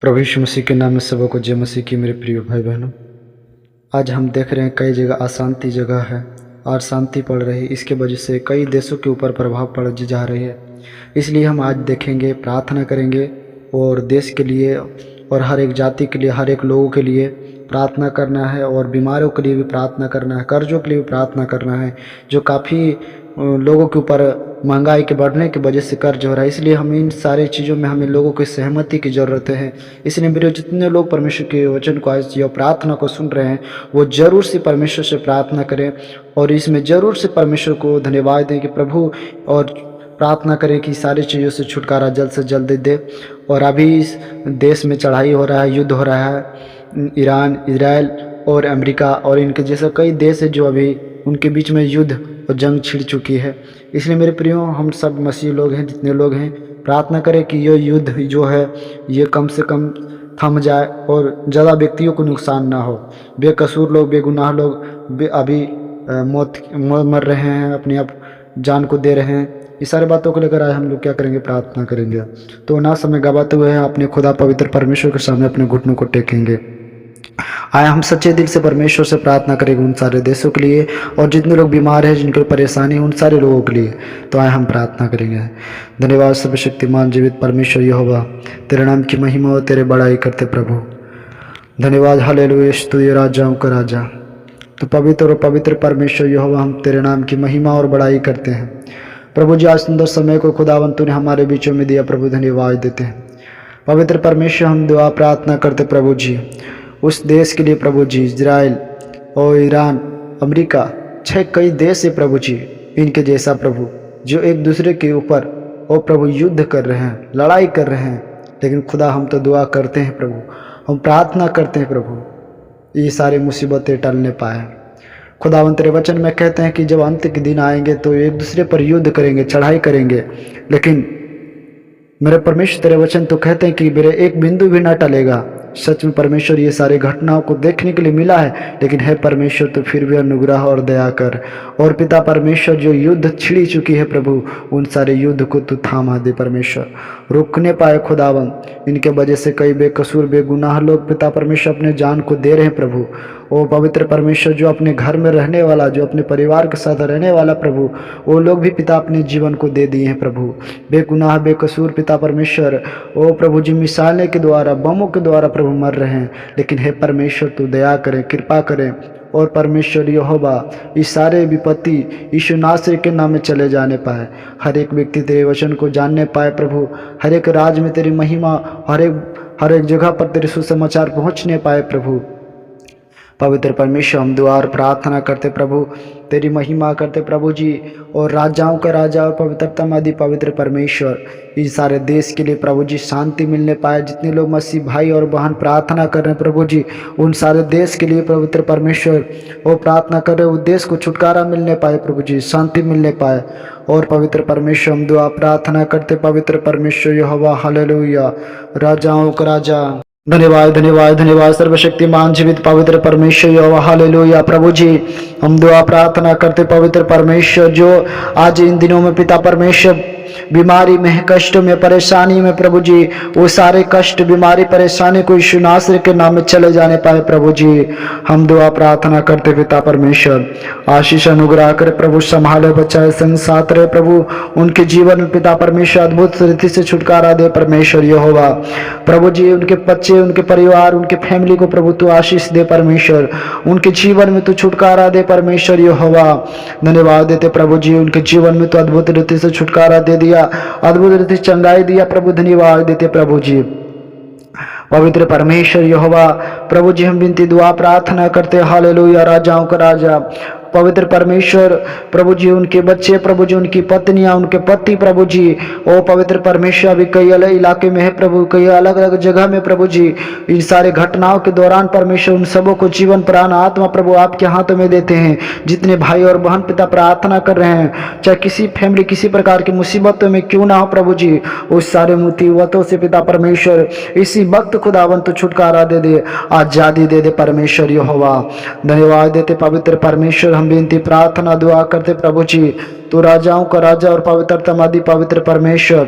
प्रभु यीशु मसीह के नाम में सबको जय मसीह की। मेरे प्रिय भाई बहनों, आज हम देख रहे हैं कई जगह अशांति जगह है और शांति पड़ रही है। इसके वजह से कई देशों के ऊपर प्रभाव पड़ जा रही है। इसलिए हम आज देखेंगे, प्रार्थना करेंगे और देश के लिए और हर एक जाति के लिए, हर एक लोगों के लिए प्रार्थना करना है और बीमारों के लिए भी प्रार्थना करना है, कर्जों के लिए भी प्रार्थना करना है। जो काफ़ी लोगों के ऊपर महंगाई के बढ़ने की वजह से कर्ज हो रहा है, इसलिए हम इन सारी चीज़ों में हमें लोगों की सहमति की ज़रूरत है। इसलिए मेरे जितने लोग परमेश्वर के वचन को आज या प्रार्थना को सुन रहे हैं, वो ज़रूर से परमेश्वर से प्रार्थना करें और इसमें ज़रूर से परमेश्वर को धन्यवाद दें कि प्रभु, और प्रार्थना करें कि सारी चीज़ों से छुटकारा जल्द से जल्द दे। और अभी इस देश में चढ़ाई हो रहा है, युद्ध हो रहा है, ईरान, इजराइल और अमेरिका और इनके जैसे कई देश है जो अभी उनके बीच में युद्ध और जंग छिड़ चुकी है। इसलिए मेरे प्रियो, हम सब मसीह लोग हैं, जितने लोग हैं, प्रार्थना करें कि ये युद्ध जो है ये कम से कम थम जाए और ज़्यादा व्यक्तियों को नुकसान ना हो। बेकसूर लोग, बेगुनाह लोग अभी मर रहे हैं, अपने आप जान को दे रहे हैं। इस सारी बातों को लेकर आज हम लोग क्या करेंगे? प्रार्थना करेंगे। तो ना समय गवाते हुए अपने खुदा पवित्र परमेश्वर के सामने अपने घुटनों को टेकेंगे। आए हम सच्चे दिल से परमेश्वर से प्रार्थना करेंगे उन सारे देशों के लिए और जितने लोग बीमार हैं, जिनकी परेशानी है, उन सारे लोगों के लिए। तो आए हम प्रार्थना करेंगे। धन्यवाद सर्वशक्तिमान जीवित परमेश्वर यहोवा, तेरे नाम की महिमा और तेरे बड़ाई करते प्रभु। धन्यवाद, हालेलुया, स्तुति राजाओं का राजा। तो पवित्र और पवित्र परमेश्वर यहोवा, हम तेरे नाम की महिमा और बड़ाई करते हैं प्रभु जी। आज सुंदर समय को खुदावन तूने हमारे बीचों में दिया प्रभु, धन्यवाद देते हैं। पवित्र परमेश्वर, हम दुआ प्रार्थना करते प्रभु जी उस देश के लिए प्रभु जी, इजराइल और ईरान, अमेरिका, 6 कई देश है प्रभु जी, इनके जैसा प्रभु, जो एक दूसरे के ऊपर ओ प्रभु युद्ध कर रहे हैं, लड़ाई कर रहे हैं। लेकिन खुदा, हम तो दुआ करते हैं प्रभु, हम प्रार्थना करते हैं प्रभु, ये सारी मुसीबतें टलने पाए। खुदावन तेरे वचन में कहते हैं कि जब अंत के दिन आएंगे तो एक दूसरे पर युद्ध करेंगे, चढ़ाई करेंगे। लेकिन मेरे परमेश्वर तेरे वचन तो कहते हैं कि मेरे एक बिंदु भी ना टलेगा। सच में परमेश्वर, ये सारी घटनाओं को देखने के लिए मिला है, लेकिन है परमेश्वर तो फिर भी अनुग्रह और दया कर। और पिता परमेश्वर, जो युद्ध छिड़ी चुकी है प्रभु, उन सारे युद्ध को तू थामा दे परमेश्वर, रुकने पाए खुदावन। इनके वजह से कई बेकसूर बेगुनाह लोग पिता परमेश्वर अपने जान को दे रहे हैं प्रभु। ओ पवित्र परमेश्वर, जो अपने घर में रहने वाला, जो अपने परिवार के साथ रहने वाला प्रभु, वो लोग भी पिता अपने जीवन को दे दिए हैं प्रभु, बेगुनाह बेकसूर पिता परमेश्वर। ओ प्रभु जी, मिसाइलों के द्वारा, बमों के द्वारा प्रभु मर रहे हैं। लेकिन हे परमेश्वर, तू दया करें, कृपा करें। और परमेश्वर यहोवा, इस सारे विपत्ति यीशु नासरी के नाम में चले जाने पाए, हर एक व्यक्ति तेरे वचन को जानने पाए प्रभु, हर एक राज्य में तेरी महिमा, हर एक जगह पर तेरे सुसमाचार पहुंचने पाए प्रभु। पवित्र परमेश्वर, हम दुआ और प्रार्थना करते प्रभु, तेरी महिमा करते प्रभु जी। और राजाओं का राजा और पवित्रतम आदि पवित्र परमेश्वर, इस सारे देश के लिए प्रभु जी शांति मिलने पाए। जितने लोग मसीह भाई और बहन प्रार्थना कर रहे हैं प्रभु जी, उन सारे देश के लिए पवित्र परमेश्वर वो प्रार्थना कर रहे, उस देश को छुटकारा मिलने पाए प्रभु जी, शांति मिलने पाए। और पवित्र परमेश्वर, हम दुआ प्रार्थना करते पवित्र परमेश्वर यहोवा, हालेलुया, राजाओं का राजा। धन्यवाद धन्यवाद धन्यवाद सर्वशक्तिमान जीवित पवित्र परमेश्वर यहोवा, हालेलुया। प्रभु जी, हम दुआ प्रार्थना करते पवित्र परमेश्वर, जो आज इन दिनों में पिता परमेश्वर बीमारी में, कष्ट में, परेशानी में प्रभु जी, वो सारे कष्ट, बीमारी, परेशानी को यीशु नासरी के नाम में चले जाने पाए प्रभु जी। हम दुआ प्रार्थना करते पिता परमेश्वर, आशीष अनुग्रह करे प्रभु, संभाले बचाए, संग साथ रहे प्रभु, उनके जीवन में पिता परमेश्वर अद्भुत रीति से छुटकारा दे परमेश्वर यहोवा। प्रभु जी, उनके बच्चे, उनके परिवार, उनके फैमिली को प्रभु तू आशीष दे परमेश्वर, उनके जीवन में तू छुटकारा दे परमेश्वर यहोवा। धन्यवाद देते प्रभु जी, उनके जीवन में तो अद्भुत रीति से छुटकारा दे दिया, अद्भुत रीति से चंगाई दिया प्रभु, धन्यवाद देते प्रभु जी। पवित्र परमेश्वर यहोवा, प्रभु जी, हम विनती दुआ प्रार्थना करते, हालेलुया, राजाओं का राजा, पवित्र परमेश्वर प्रभु जी, उनके बच्चे प्रभु जी, उनकी पत्नियां, उनके पति प्रभु जी, ओ पवित्र परमेश्वर, अभी कई अलग इलाके में है प्रभु, कई अलग अलग जगह में प्रभु जी, इन सारे घटनाओं के दौरान परमेश्वर, उन सबों को जीवन, प्राण, आत्मा प्रभु आपके हाथों में देते हैं। जितने भाई और बहन पिता प्रार्थना कर रहे हैं, चाहे किसी फैमिली, किसी प्रकार की मुसीबतों में क्यों ना हो प्रभु जी, उस सारे मुसीबतों से पिता परमेश्वर इसी वक्त खुदावन तो छुटकारा दे दे, आजादी दे दे परमेश्वर यहोवा। धन्यवाद देते पवित्र परमेश्वर, हम विनती प्रार्थना दुआ करते प्रभु जी, तू राजाओं का राजा और पवित्रतम आदि पवित्र परमेश्वर,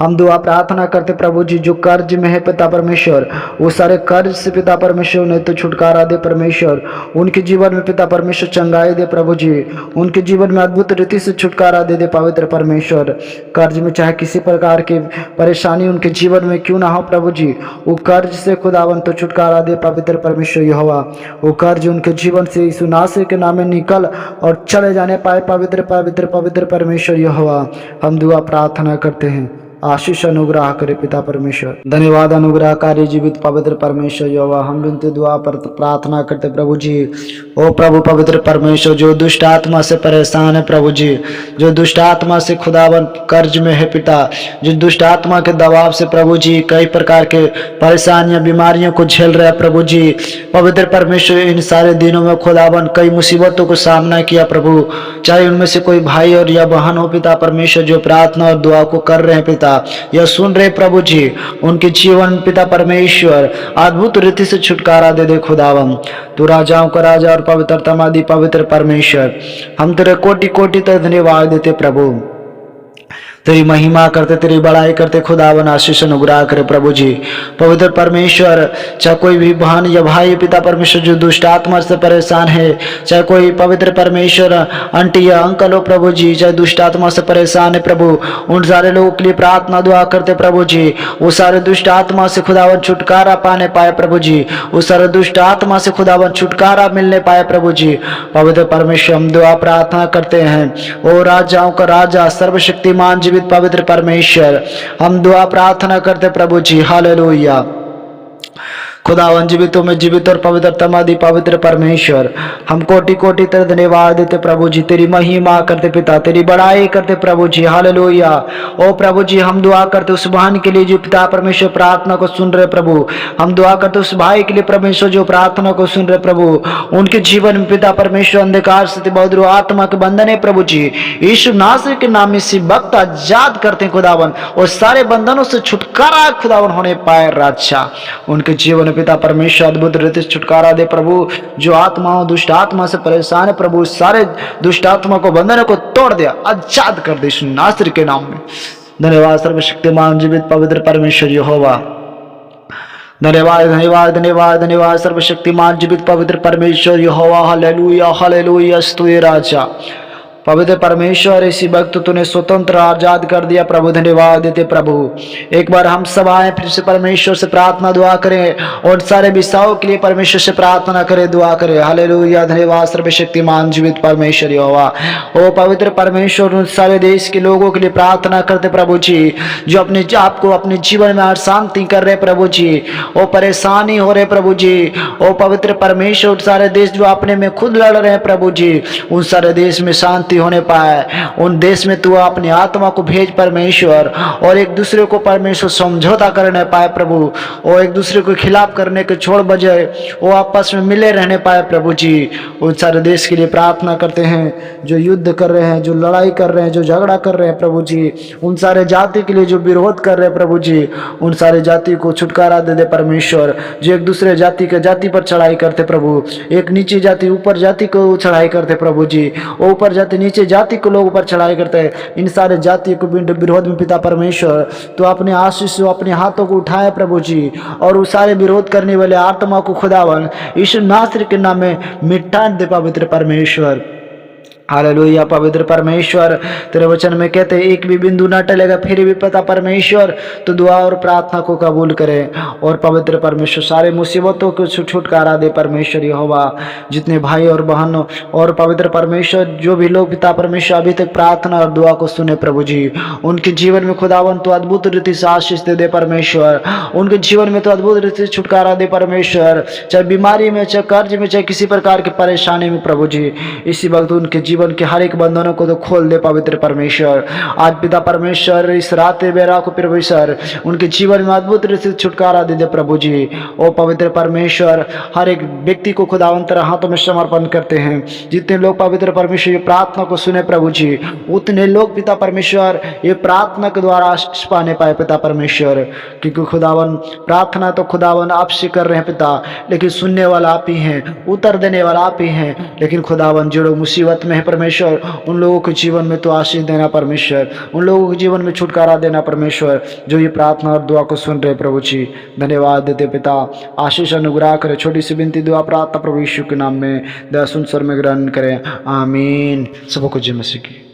हम दुआ प्रार्थना करते प्रभु जी, जो कर्ज में है पिता परमेश्वर, वो सारे कर्ज से पिता परमेश्वर उन्हें तो छुटकारा दे परमेश्वर। उनके जीवन में पिता परमेश्वर चंगाई दे प्रभु जी, उनके जीवन में अद्भुत रीति से छुटकारा दे पवित्र परमेश्वर। कर्ज में चाहे किसी प्रकार की परेशानी उनके जीवन में क्यों ना हो प्रभु जी, वो कर्ज से खुदावन तो छुटकारा दे पवित्र परमेश्वर यहोवा। वो कर्ज उनके जीवन से यीशु नासरी के नाम में निकल और चले जाने पाए पवित्र पवित्र पवित्र परमेश्वर यहोवा। हम दुआ प्रार्थना करते हैं, आशीष अनुग्रह करे पिता परमेश्वर। धन्यवाद अनुग्रहकारी जीवित पवित्र परमेश्वर यहोवा। हम विनती दुआ पर प्रार्थना करते प्रभु जी, ओ प्रभु पवित्र परमेश्वर, जो दुष्ट आत्मा से परेशान है प्रभु जी, जो दुष्ट आत्मा से खुदावन कर्ज में है पिता, जो दुष्ट आत्मा के दबाव से प्रभु जी कई प्रकार के परेशानियां बीमारियों को झेल रहे हैं प्रभु जी, पवित्र परमेश्वर इन सारे दिनों में खुदावन कई मुसीबतों को सामना किया प्रभु, चाहे उनमें से कोई भाई और या बहन हो पिता परमेश्वर, जो प्रार्थना और दुआ को कर रहे हैं पिता, यह सुन रहे प्रभु जी, उनके जीवन पिता परमेश्वर अद्भुत रीति से छुटकारा दे खुदावन। तू राजाओं का राजा और पवित्रतम आदि पवित्र परमेश्वर, हम तेरे कोटि कोटि तक धन्यवाद देते प्रभु, तेरी महिमा करते, तेरी बड़ाई करते खुदावन। आशीष अनुग्रह करे प्रभु जी, पवित्र परमेश्वर। चाहे कोई भी बहन या भाई पिता परमेश्वर जो दुष्ट आत्मा से परेशान है, चाहे कोई पवित्र परमेश्वर आंटी या अंकल हो प्रभु जी, चाहे दुष्ट आत्मा से परेशान है प्रभु, उन सारे लोगों के लिए प्रार्थना दुआ करते प्रभु जी, वो सारे दुष्ट आत्मा से खुदावन छुटकारा पाने पाए प्रभु जी, उस सारे दुष्ट आत्मा से खुदावन छुटकारा मिलने पाए प्रभु जी। पवित्र परमेश्वर हम दुआ प्रार्थना करते हैं, ओ राजाओं का राजा सर्वशक्तिमान जीवित पवित्र परमेश्वर, हम दुआ प्रार्थना करते प्रभु जी, हालेलुया। खुदावन जीवितों में जीवित और पवित्रतम आदि पवित्र परमेश्वर, हम कोटि कोटि तेरे धन्यवाद देते प्रभु जी, तेरी महिमा करते पिता, तेरी बड़ाई करते प्रभु जी, हालेलुया। ओ प्रभु जी, हम दुआ करते उस बहन के लिए जो पिता परमेश्वर प्रार्थना को सुन रहे प्रभु, हम दुआ करते उस भाई के लिए परमेश्वर जो प्रार्थना को सुन रहे प्रभु, उनके जीवन में पिता परमेश्वर अंधकार से बहुत आत्मा के बंधन है प्रभु जी, यीशु नासरी के नाम में इसी वक्त आजाद करते हैं खुदावन, और सारे बंधनों से छुटकारा खुदावन होने पाए राजा, उनके जीवन पिता परमेश्वर अद्भुत रीति से छुटकारा दे प्रभु। जो आत्माओं दुष्ट आत्मा से परेशान है प्रभु, सारे दुष्ट आत्मा को बंधनों को तोड़ दे, आजाद कर दे यीशु नासरी के नाम में। धन्यवाद सर्वशक्तिमान जीवित पवित्र परमेश्वर यहोवा, धन्यवाद धन्यवाद धन्यवाद धन्यवाद सर्वशक्तिमान जीवित पवित्र परमेश्वर यहोवा, हालेलुया हालेलुया। स्तुति राजा पवित्र परमेश्वर, इसी वक्त तूने स्वतंत्र आजाद कर दिया प्रभु, धन्यवाद देते प्रभु। एक बार हम सब आए फिर से परमेश्वर से प्रार्थना दुआ करें, और सारे विषयों के लिए परमेश्वर से प्रार्थना करें दुआ करें, हालेलुया। धन्यवाद सर्वशक्तिमान जीवित परमेश्वर यहोवा। ओ पवित्र परमेश्वर, उन सारे देश के लोगों के लिए प्रार्थना करते प्रभु जी, जो अपने आपको अपने जीवन में अशांति कर रहे प्रभु जी, ओ परेशानी हो रहे प्रभु जी, ओ पवित्र परमेश्वर, सारे देश जो अपने में खुद लड़ रहे हैं प्रभु जी, उन सारे देश में शांति होने पाए, उन देश में तू अपनी आत्मा को भेज परमेश्वर, और एक दूसरे को परमेश्वर समझौता करने पाए प्रभु, और एक दूसरे को खिलाफ करने के छोड़ बजाय वो आपस में मिले रहने पाए प्रभु जी। उन सारे देश के लिए प्रार्थना करते हैं जो युद्ध कर रहे हैं, जो लड़ाई कर रहे हैं, जो झगड़ा कर रहे हैं प्रभु जी, उन सारे जाति के लिए जो विरोध कर रहे हैं प्रभु जी, उन सारे जाति को छुटकारा दे दे परमेश्वर, जो एक दूसरे जाति के जाति पर चढ़ाई करते प्रभु, एक नीचे जाति ऊपर जाति को चढ़ाई करते प्रभु जी, ऊपर जाति नीचे जाति को लोग ऊपर चढ़ाई करते हैं, इन सारे जाति को विरोध में पिता परमेश्वर तो अपने आशीष से अपने हाथों को उठाए प्रभु जी, और उस सारे विरोध करने वाले आत्मा को खुदावन यीशु नासरी के नाम में मिटा दे पवित्र परमेश्वर, हालेलुया। पवित्र परमेश्वर, तेरे वचन में कहते हैं एक भी बिंदु न टलेगा, फिर भी पता परमेश्वर तो दुआ और प्रार्थना को कबूल करे, और पवित्र परमेश्वर सारे मुसीबतों को छुटकारा दे परमेश्वर यहोवा। जितने भाई और बहन और पवित्र परमेश्वर जो भी लोग पिता परमेश्वर अभी तक प्रार्थना और दुआ को सुने प्रभु जी, उनके जीवन में खुदावन तो अद्भुत रीति से आशीष दे परमेश्वर, उनके जीवन में तो अद्भुत रीति से छुटकारा दे परमेश्वर, चाहे बीमारी में, चाहे कर्ज में, चाहे किसी प्रकार की परेशानी में प्रभु जी, इसी वक्त उनके जीवन के हर एक बंधनों को तो खोल दे पवित्र परमेश्वर। आज पिता परमेश्वर इस रात बेरा को परमेश्वर उनके जीवन में अद्भुत रीति से छुटकारा दे दे प्रभु जी। ओ पवित्र परमेश्वर, हर एक व्यक्ति को खुदावंत तेरे हाथों में समर्पण करते हैं। जितने लोग पवित्र परमेश्वर ये प्रार्थना को सुने प्रभु जी, उतने लोग पिता परमेश्वर ये प्रार्थना के द्वारा आशीष पाने पाए पिता परमेश्वर, क्योंकि खुदावन प्रार्थना तो खुदावन आपसे कर रहे हैं पिता, लेकिन सुनने वाला आप ही हैं, उत्तर देने वाला आप ही हैं। लेकिन खुदावन जो लोग मुसीबत में है परमेश्वर, उन लोगों के जीवन में तो आशीष देना परमेश्वर, उन लोगों के जीवन में छुटकारा देना परमेश्वर, जो ये प्रार्थना और दुआ को सुन रहे प्रभु जी। धन्यवाद देते पिता, आशीष अनुग्रह करें। छोटी सी विनती दुआ प्रार्थना प्रभु यीशु के नाम में दया सुन स्वर में ग्रहण करें, आमीन। सबको जय मसीह की।